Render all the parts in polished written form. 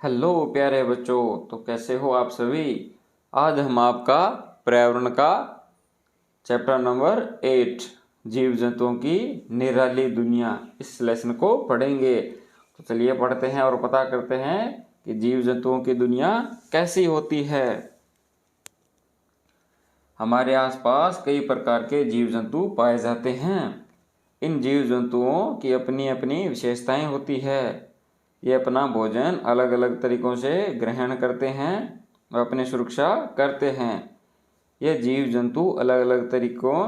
Hello प्यारे बच्चों, तो कैसे हो आप सभी। आज हम आपका पर्यावरण का चैप्टर नंबर 8 जीव जंतुओं की निराली दुनिया इस लेसन को पढ़ेंगे। तो चलिए पढ़ते हैं और पता करते हैं कि जीव जंतुओं की दुनिया कैसी होती है। हमारे आसपास कई प्रकार के जीव जंतु पाए जाते हैं। इन जीव जंतुओं की अपनी अपनी विशेषताएं होती है। ये अपना भोजन अलग अलग तरीकों से ग्रहण करते हैं और अपनी सुरक्षा करते हैं। ये जीव जंतु अलग अलग तरीकों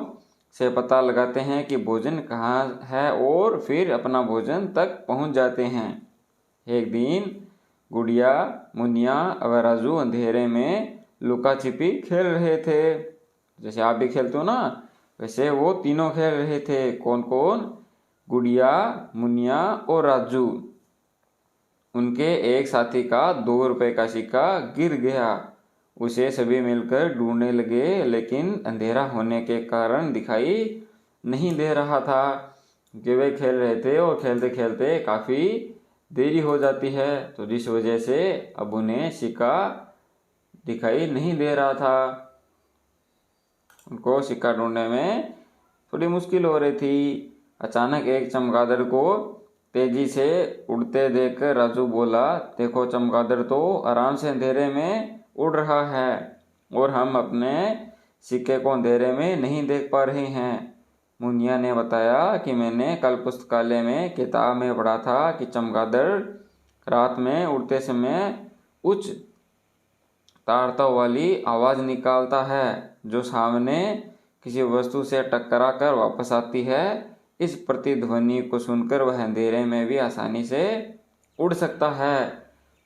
से पता लगाते हैं कि भोजन कहाँ है और फिर अपना भोजन तक पहुँच जाते हैं। एक दिन गुड़िया, मुनिया और राजू अंधेरे में लुका छिपी खेल रहे थे। जैसे आप भी खेलते हो ना, वैसे वो तीनों खेल रहे थे। कौन कौन? गुड़िया, मुनिया और राजू। उनके एक साथी का 2 रुपए का सिक्का गिर गया। उसे सभी मिलकर ढूंढने लगे, लेकिन अंधेरा होने के कारण दिखाई नहीं दे रहा था। क्योंकि वे खेल रहे थे और खेलते खेलते काफ़ी देरी हो जाती है, तो जिस वजह से अब उन्हें सिक्का दिखाई नहीं दे रहा था। उनको सिक्का ढूंढने में थोड़ी मुश्किल हो रही थी। अचानक एक चमगादड़ को तेजी से उड़ते देखकर राजू बोला, देखो चमगादड़ तो आराम से अंधेरे में उड़ रहा है और हम अपने सिक्के को अंधेरे में नहीं देख पा रहे हैं। मुनिया ने बताया कि मैंने कल पुस्तकालय में किताब में पढ़ा था कि चमगादड़ रात में उड़ते समय उच्च तारता वाली आवाज़ निकालता है, जो सामने किसी वस्तु से टकरा कर वापस आती है। इस प्रतिध्वनि को सुनकर वह अंधेरे में भी आसानी से उड़ सकता है।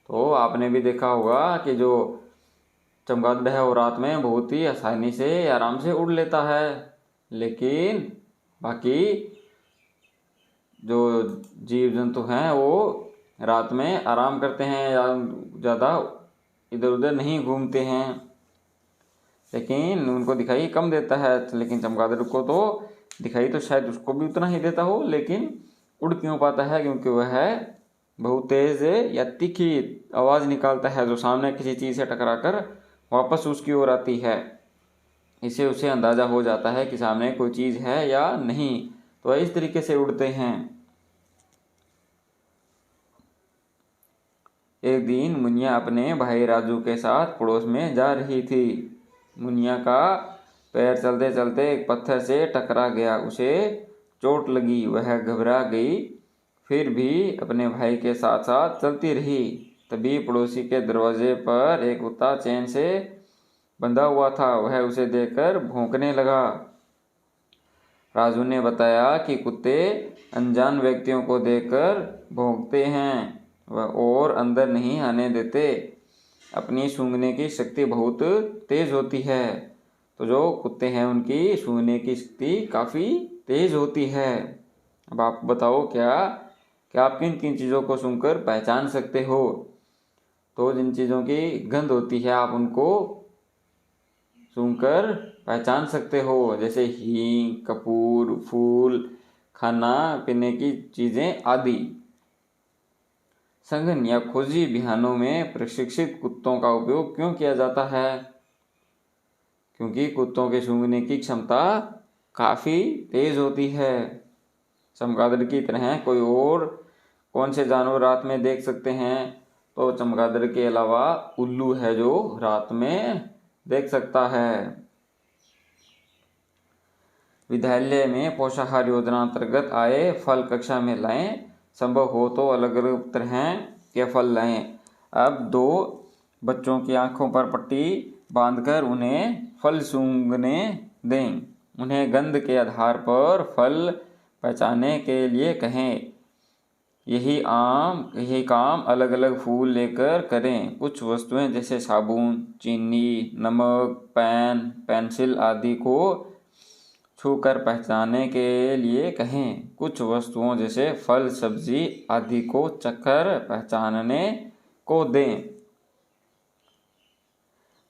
तो आपने भी देखा होगा कि जो चमगादड़ है वो रात में बहुत ही आसानी से आराम से उड़ लेता है, लेकिन बाकी जो जीव जंतु हैं वो रात में आराम करते हैं या ज़्यादा इधर उधर नहीं घूमते हैं, लेकिन उनको दिखाई कम देता है। लेकिन चमगादड़ को तो दिखाई तो शायद उसको भी उतना ही देता हो, लेकिन उड़ क्यों पाता है? क्योंकि वह बहुत तेज़ या तीखी आवाज़ निकालता है, जो सामने किसी चीज़ से टकरा कर वापस उसकी ओर आती है। इससे उसे अंदाज़ा हो जाता है कि सामने कोई चीज़ है या नहीं, तो वह इस तरीके से उड़ते हैं। एक दिन मुनिया अपने भाई राजू के साथ पड़ोस में जा रही थी। मुनिया का पैर चलते चलते एक पत्थर से टकरा गया। उसे चोट लगी, वह घबरा गई, फिर भी अपने भाई के साथ साथ चलती रही। तभी पड़ोसी के दरवाजे पर एक कुत्ता चैन से बंधा हुआ था। वह उसे देखकर भौंकने लगा। राजू ने बताया कि कुत्ते अनजान व्यक्तियों को देखकर भौंकते हैं और अंदर नहीं आने देते। अपनी सूंघने की शक्ति बहुत तेज होती है। तो जो कुत्ते हैं उनकी सूंघने की शक्ति काफ़ी तेज होती है। अब आप बताओ, क्या आप किन किन चीज़ों को सूंघकर पहचान सकते हो? तो जिन चीज़ों की गंध होती है आप उनको सूंघकर पहचान सकते हो, जैसे हींग, कपूर, फूल, खाना पीने की चीज़ें आदि। संघन या खोजी अभियानों में प्रशिक्षित कुत्तों का उपयोग क्यों किया जाता है? क्योंकि कुत्तों के सूंघने की क्षमता काफ़ी तेज होती है। चमगादड़ की तरह कोई और कौन से जानवर रात में देख सकते हैं? तो चमगादड़ के अलावा उल्लू है जो रात में देख सकता है। विद्यालय में पोषाहार योजना अंतर्गत आए फल कक्षा में लाएं। संभव हो तो अलग अलग तरह के फल लाएं। अब 2 बच्चों की आंखों पर पट्टी बांधकर उन्हें फल सूंघने दें। उन्हें गंध के आधार पर फल पहचानने के लिए कहें। यही काम अलग अलग फूल लेकर करें। कुछ वस्तुएं जैसे साबुन, चीनी, नमक, पेन, पेंसिल आदि को छूकर पहचानने के लिए कहें। कुछ वस्तुओं जैसे फल, सब्जी आदि को चखकर पहचानने को दें।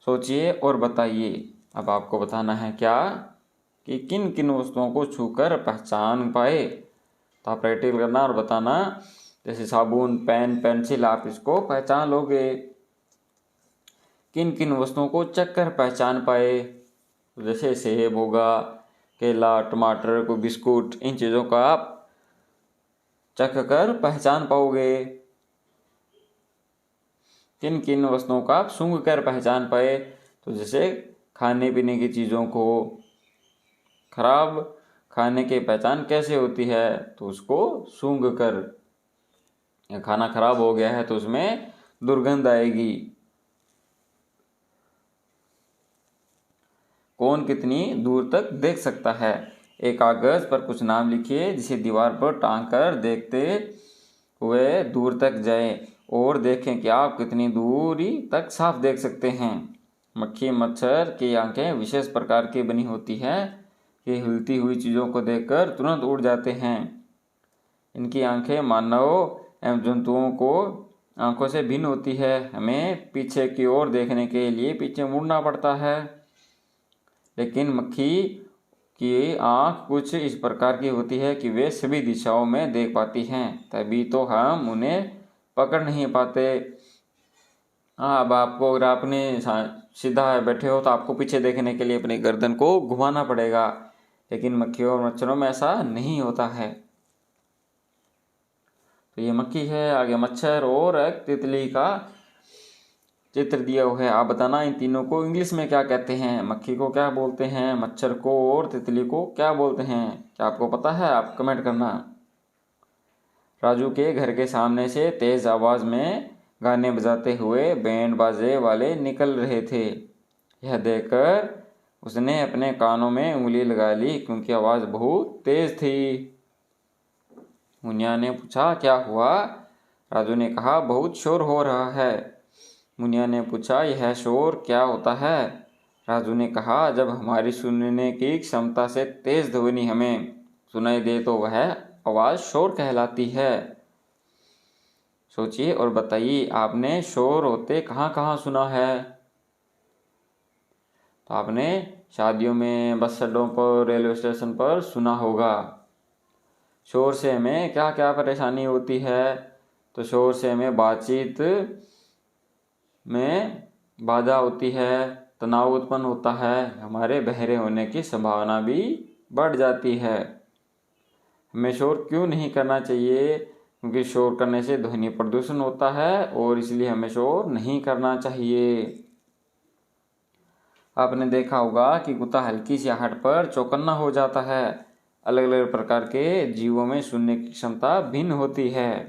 सोचिए और बताइए। अब आपको बताना है क्या कि किन किन वस्तुओं को छूकर पहचान पाए। तो आप प्रैक्टिकल करना और बताना जैसे साबुन, पेन, पेंसिल, आप इसको पहचान लोगे। किन किन वस्तुओं को चख कर पहचान पाए? जैसे सेब होगा, केला, टमाटर, कोई बिस्कुट, इन चीज़ों का आप चख कर पहचान पाओगे। किन किन वस्तुओं का आप सूंघ कर पहचान पाए? तो जैसे खाने पीने की चीज़ों को। खराब खाने की पहचान कैसे होती है? तो उसको सूंघ कर। खाना खराब हो गया है तो उसमें दुर्गंध आएगी। कौन कितनी दूर तक देख सकता है? एक कागज पर कुछ नाम लिखिए जिसे दीवार पर टांग कर देखते हुए दूर तक जाए और देखें कि आप कितनी दूरी तक साफ देख सकते हैं। मक्खी मच्छर की आंखें विशेष प्रकार की बनी होती है। ये हिलती हुई चीज़ों को देखकर तुरंत उड़ जाते हैं। इनकी आंखें मानव एवं जंतुओं को आंखों से भिन्न होती है। हमें पीछे की ओर देखने के लिए पीछे मुड़ना पड़ता है, लेकिन मक्खी की आंख कुछ इस प्रकार की होती है कि वे सभी दिशाओं में देख पाती हैं, तभी तो हम उन्हें पकड़ नहीं पाते। हाँ, अब आपको अगर आपने सीधा बैठे हो तो आपको पीछे देखने के लिए अपनी गर्दन को घुमाना पड़ेगा, लेकिन मक्खियों और मच्छरों में ऐसा नहीं होता है। तो ये मक्खी है। आगे मच्छर और एक तितली का चित्र दिया हुआ है। आप बताना इन तीनों को इंग्लिश में क्या कहते हैं? मक्खी को क्या बोलते हैं, मच्छर को और तितली को क्या बोलते हैं? क्या आपको पता है? आप कमेंट करना। राजू के घर के सामने से तेज आवाज में गाने बजाते हुए बैंड बाजे वाले निकल रहे थे। यह देखकर उसने अपने कानों में उंगली लगा ली क्योंकि आवाज बहुत तेज थी। मुनिया ने पूछा, क्या हुआ? राजू ने कहा, बहुत शोर हो रहा है। मुनिया ने पूछा, यह शोर क्या होता है? राजू ने कहा, जब हमारी सुनने की क्षमता से तेज ध्वनि हमें सुनाई दे तो वह आवाज़ शोर कहलाती है। सोचिए और बताइए, आपने शोर होते कहाँ कहाँ सुना है? तो आपने शादियों में, बस अड्डों पर, रेलवे स्टेशन पर सुना होगा। शोर से हमें क्या क्या परेशानी होती है? तो शोर से हमें बातचीत में बाधा होती है, तनाव उत्पन्न होता है, हमारे बहरे होने की संभावना भी बढ़ जाती है। हमें शोर क्यों नहीं करना चाहिए? क्योंकि शोर करने से ध्वनि प्रदूषण होता है और इसलिए हमें शोर नहीं करना चाहिए। आपने देखा होगा कि कुत्ता हल्की सी आहट पर चौकन्ना हो जाता है। अलग अलग प्रकार के जीवों में सुनने की क्षमता भिन्न होती है।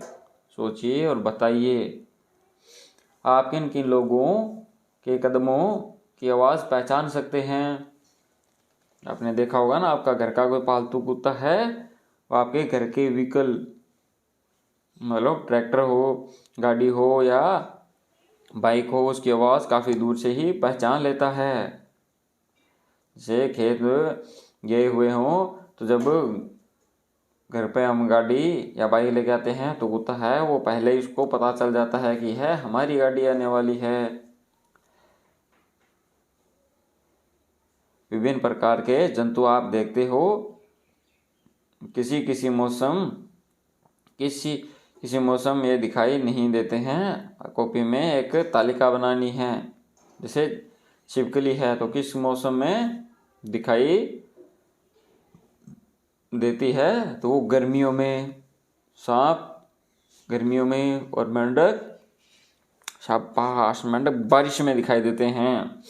सोचिए और बताइए, आप किन किन लोगों के कदमों की आवाज़ पहचान सकते हैं? आपने देखा होगा ना, आपका घर का कोई पालतू कुत्ता है, वो आपके घर के व्हीकल, मतलब ट्रैक्टर हो, गाड़ी हो या बाइक हो, उसकी आवाज़ काफ़ी दूर से ही पहचान लेता है। जैसे खेत गए हुए हों तो जब घर पे हम गाड़ी या बाइक लेके आते हैं तो कुत्ता है वो पहले ही उसको पता चल जाता है कि है हमारी गाड़ी आने वाली है। विभिन्न प्रकार के जंतु आप देखते हो। किसी किसी मौसम ये दिखाई नहीं देते हैं। कॉपी में एक तालिका बनानी है। जैसे छिपकली है तो किस मौसम में दिखाई देती है? तो वो गर्मियों में, सांप गर्मियों में, और मेंढक शाबाश, मेंढक बारिश में दिखाई देते हैं।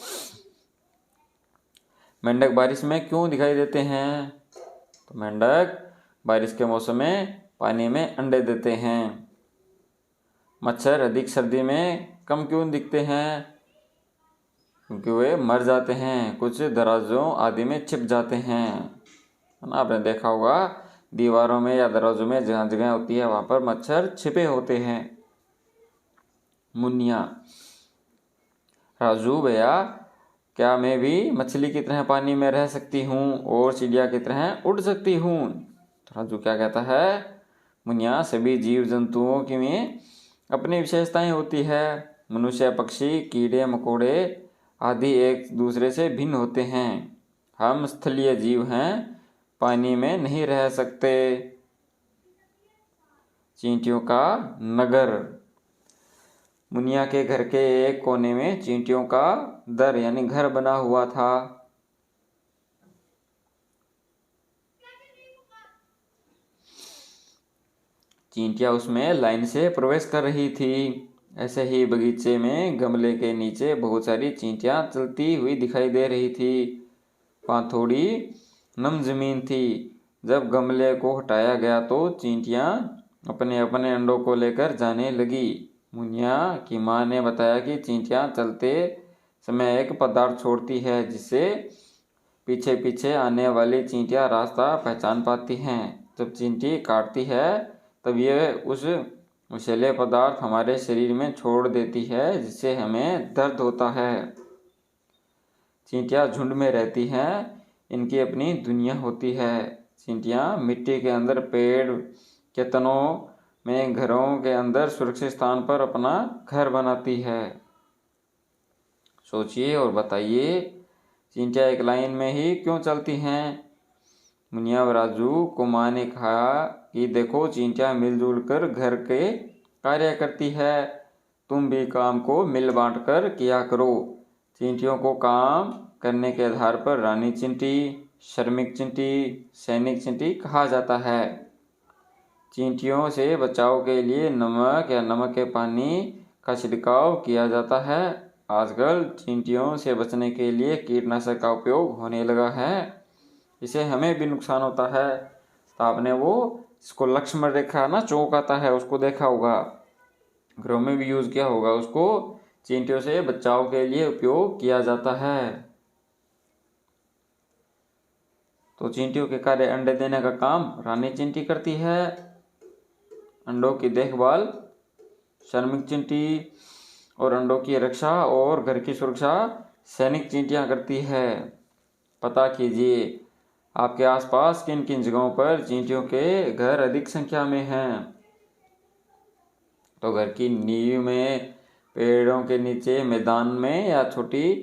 मेंढक बारिश में क्यों दिखाई देते हैं? तो मेंढक बारिश के मौसम में पानी में अंडे देते हैं। मच्छर अधिक सर्दी में कम क्यों दिखते हैं? क्योंकि वे मर जाते हैं, कुछ दराजों आदि में छिप जाते हैं। है ना, आपने देखा होगा दीवारों में या दरवाजों में जहाँ जगह होती है वहाँ पर मच्छर छिपे होते हैं। मुनिया, राजू भैया, क्या मैं भी मछली की तरह पानी में रह सकती हूँ और चिड़िया की तरह उड़ सकती हूँ? तो राजू क्या कहता है? मुनिया, सभी जीव जंतुओं की में अपनी विशेषताएं होती है। मनुष्य, पक्षी, कीड़े मकोड़े आदि एक दूसरे से भिन्न होते हैं। हम स्थलीय जीव हैं, पानी में नहीं रह सकते। चींटियों का नगर। मुनिया के घर के एक कोने में चींटियों का दर यानी घर बना हुआ था। चींटियां उसमें लाइन से प्रवेश कर रही थी। ऐसे ही बगीचे में गमले के नीचे बहुत सारी चींटियां चलती हुई दिखाई दे रही थी। वहाँ थोड़ी नम जमीन थी। जब गमले को हटाया गया तो चींटियां अपने अपने अंडों को लेकर जाने लगी। मुनिया की माँ ने बताया कि चींटियां चलते समय एक पदार्थ छोड़ती है जिससे पीछे पीछे आने वाली चींटियां रास्ता पहचान पाती हैं। जब चींटी काटती है तब यह उस विषैले पदार्थ हमारे शरीर में छोड़ देती है जिससे हमें दर्द होता है। चींटियां झुंड में रहती हैं। इनकी अपनी दुनिया होती है। चींटियां मिट्टी के अंदर, पेड़ के तनों में, घरों के अंदर सुरक्षित स्थान पर अपना घर बनाती है। सोचिए और बताइए, चींटियां एक लाइन में ही क्यों चलती हैं? मुनिया व राजू को माँ ने कहा कि देखो, चींटियां मिलजुल कर घर के कार्य करती है। तुम भी काम को मिल बांट कर किया करो। चींटियों को काम करने के आधार पर रानी चींटी, श्रमिक चींटी, सैनिक चींटी कहा जाता है। चींटियों से बचाव के लिए नमक या नमक के पानी का छिड़काव किया जाता है। आजकल चींटियों से बचने के लिए कीटनाशक का उपयोग होने लगा है। इससे हमें भी नुकसान होता है। तो आपने वो इसको लक्ष्मण रेखा ना चौक आता है उसको देखा होगा, घरों में भी यूज किया होगा। उसको चींटियों से बचाव के लिए उपयोग किया जाता है। तो चींटियों के कार्य अंडे देने का काम रानी चींटी करती है। अंडों की देखभाल श्रमिक चींटी और अंडों की रक्षा और घर की सुरक्षा सैनिक चींटियां करती है। पता कीजिए आपके आसपास किन किन जगहों पर चींटियों के घर अधिक संख्या में हैं। तो घर की नींव में, पेड़ों के नीचे, मैदान में या छोटी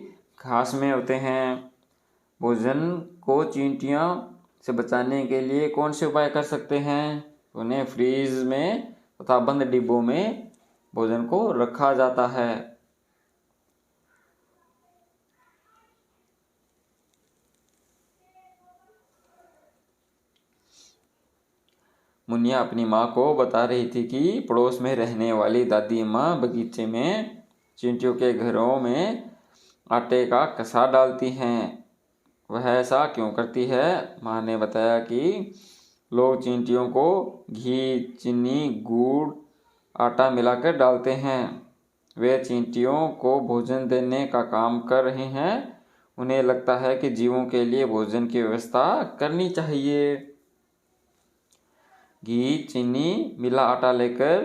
घास में होते हैं। भोजन को चींटियों से बचाने के लिए कौन से उपाय कर सकते हैं? उन्हें फ्रीज में तथा बंद डिब्बों में भोजन को रखा जाता है। मुनिया अपनी माँ को बता रही थी कि पड़ोस में रहने वाली दादी माँ बगीचे में चींटियों के घरों में आटे का कसा डालती हैं। वह ऐसा क्यों करती है? माँ ने बताया कि लोग चींटियों को घी, चीनी, गुड़, आटा मिलाकर डालते हैं। वे चींटियों को भोजन देने का काम कर रहे हैं। उन्हें लगता है कि जीवों के लिए भोजन की व्यवस्था करनी चाहिए। घी, चीनी, मिला आटा लेकर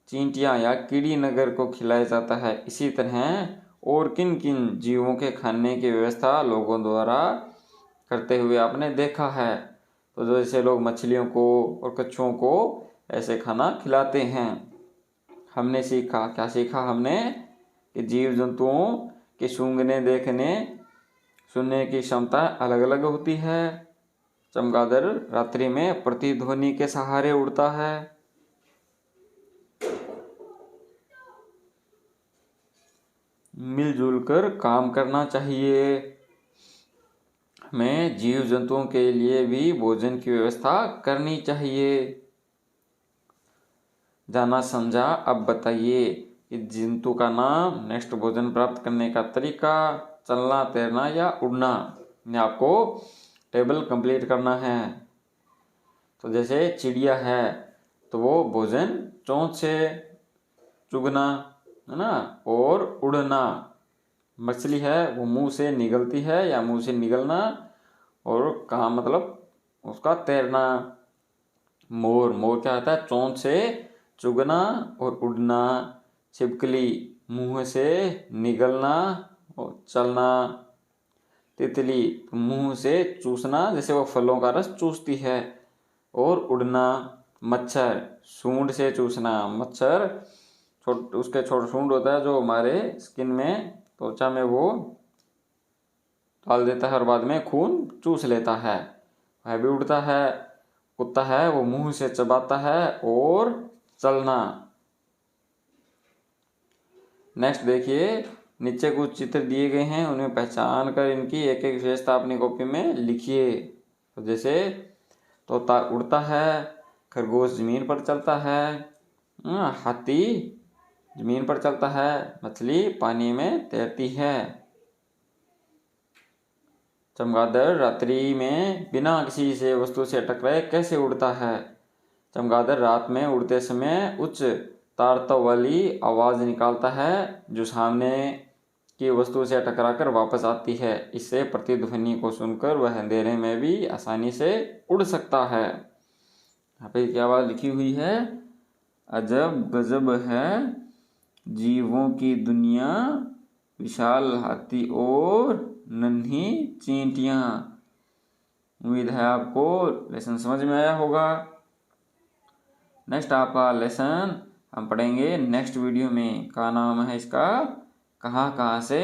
चींटियां या कीड़ी नगर को खिलाया जाता है। इसी तरह और किन किन जीवों के खाने की व्यवस्था लोगों द्वारा करते हुए आपने देखा है। तो जैसे लोग मछलियों को और कछुओं को ऐसे खाना खिलाते हैं। हमने सीखा, क्या सीखा हमने? कि जीव जंतुओं के सूंघने, देखने, सुनने की क्षमता अलग अलग होती है। चमगादड़ रात्रि में प्रतिध्वनि के सहारे उड़ता है। मिलजुल कर काम करना चाहिए। हमें जीव जंतुओं के लिए भी भोजन की व्यवस्था करनी चाहिए। जाना समझा? अब बताइए कि जंतु का नाम, नेक्स्ट भोजन प्राप्त करने का तरीका, चलना, तैरना या उड़ना। आपको टेबल कंप्लीट करना है। तो जैसे चिड़िया है तो वो भोजन चोंच से चुगना है ना, और उड़ना। मछली है वो मुंह से निगलती है या मुंह से निगलना, और कहाँ मतलब उसका तैरना। मोर, मोर क्या होता है? चोंच से चुगना और उड़ना। छिपकली मुंह से निगलना और चलना। तितली मुंह से चूसना, जैसे वो फलों का रस चूसती है, और उड़ना। मच्छर सूंड से चूसना। मच्छर उसके छोटे सूंड होता है जो हमारे स्किन में, त्वचा में, वो डाल देता है और बाद में खून चूस लेता है। वह भी उड़ता है। कुत्ता है वो मुंह से चबाता है और चलना। नेक्स्ट देखिए, नीचे कुछ चित्र दिए गए हैं, उन्हें पहचान कर इनकी एक एक विशेषता अपनी कॉपी में लिखिए। तो जैसे तोता उड़ता है, खरगोश जमीन पर चलता है, हाथी जमीन पर चलता है, मछली पानी में तैरती है। चमगादड़ रात्रि में बिना किसी से वस्तु से टकराए कैसे उड़ता है? चमगादड़ रात में उड़ते समय उच्च तारतों वाली आवाज़ निकालता है जो सामने की वस्तु से टकराकर वापस आती है। इससे प्रतिध्वनि को सुनकर वह अंधेरे में भी आसानी से उड़ सकता है। यहाँ पे क्या बात लिखी हुई है? अजब गजब है जीवों की दुनिया, विशाल हाथी और नन्ही चींटियाँ। उम्मीद है आपको लेसन समझ में आया होगा। नेक्स्ट आपका लेसन हम पढ़ेंगे नेक्स्ट वीडियो में, का नाम है इसका कहाँ कहाँ से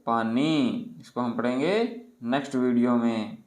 पानी। इसको हम पढ़ेंगे नेक्स्ट वीडियो में।